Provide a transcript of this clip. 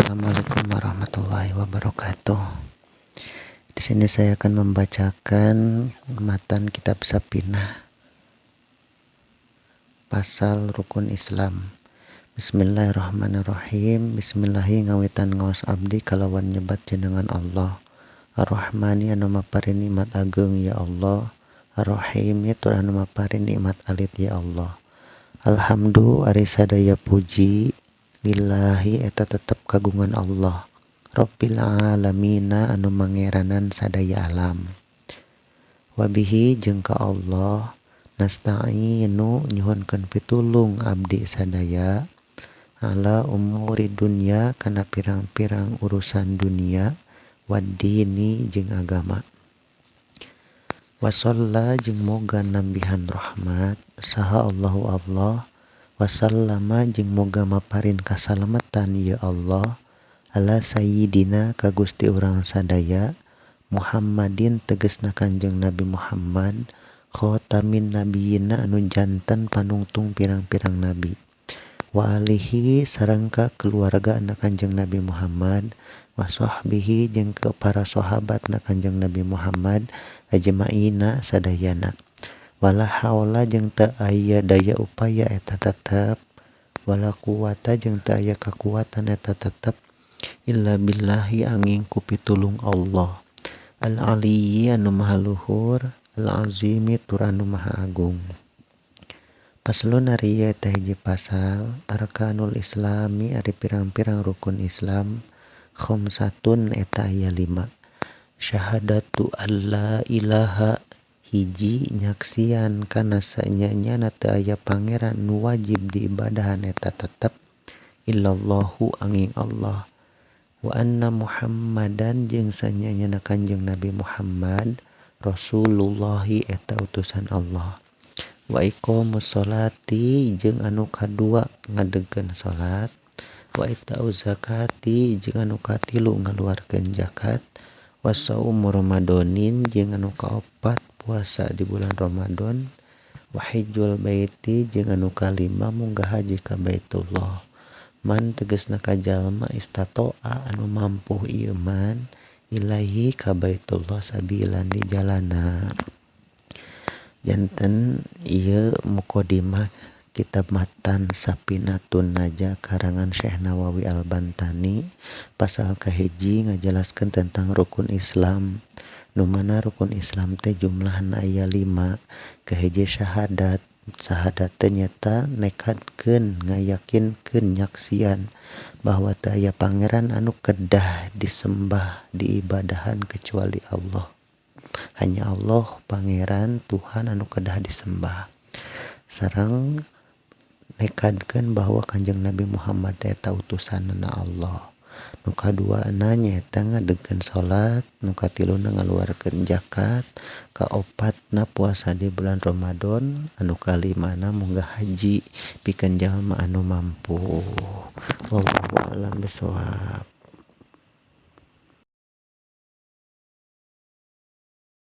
Assalamualaikum warahmatullahi wabarakatuh. Di sini saya akan membacakan matan kitab Sapinah, pasal rukun Islam. Bismillahirrahmanirrahim. Bismillahi ngawitan ngaos abdi kalawan nyebat jenengan Allah. Ar-Rahmani anu mapari nikmat ageung ya Allah. Ar-Rahim tur anu mapari nikmat alit ya Allah. Alhamdu ari sadaya puji lillahi eta tetep kagungan Allah. Rabbil alamina anu mangeranan sadaya alam. Wabihi jeung ka Allah nasta'inu nyuhunkeun pitulung abdi sadaya ala umuri dunya kana pirang-pirang urusan dunia waddini jeung agama. Wasalla jeung moga nambihan rahmat saha Allahu Allah wasallama jeung moga maparin kasalamatan ya Allah ala sayyidina ka Gusti urang sadaya Muhammadin tegasna Kanjeng Nabi Muhammad khotamin nabiyina anu janten panungtung pirang-pirang nabi wa alihi sareng ka keluarga anak Kanjeng Nabi Muhammad wa sahbihi jeung ke para sahabat na Kanjeng Nabi Muhammad ajmaina sadayana. Wala haula jeung teu aya daya upaya eta tetep wala quwata jeung teu aya kakuatan eta tetep illa billahi angin ku pitulung Allah al-aliyyi anu maha luhur al-azimi tur anu maha agung. Paslun ari eta hiji pasal arkanul islami ari pirang-pirang rukun Islam khamsatun eta aya 5. Syahadatu alla ilaha hiji nyaksian kana sanyanyana teu aya pangeran nu wajib diibadahan eta tetep illallahu angin Allah wa anna Muhammadan jeung sanyanyana Kanjeng Nabi Muhammad Rasulullahi eta utusan Allah wa iqamus sholati jeung anu kadua ngadegkeun salat wa itauz zakati jeung anu katilu ngaluarkeun zakat wa shaum ramadanin jeung anu kaopat puasa di bulan Ramadan wa hajjul baiti jeung anu kalima munggah haji ka Baitullah man tegasna ka jalma istato'a anu mampu ieu man ilahi ka Baitullah sabilan di jalana. Janten ieu muqaddimah kitab matan Sapinatun Najah karangan Syekh Nawawi Al-Bantani pasal kahiji ngajelaskeun tentang rukun Islam nu mana rukun Islam teh jumlahna aya 5. Kahiji syahadat teh nyata nekadkeun ngayakinkeun nyaksian bahwa teu aya pangeran anu kedah disembah diibadahan kecuali Allah. Hanya Allah pangeran Tuhan anu kedah disembah. Sareng nekadkeun bahwa Kanjeng Nabi Muhammad eta utusanna Allah. Nu kaduana nyaeta ngadegkeun salat, nu katiluna ngaluarkeun zakat, kaopatna puasa di bulan Ramadan, anu kalimana munggah haji pikeun jalma anu mampu. Wallahu a'lam bishawab.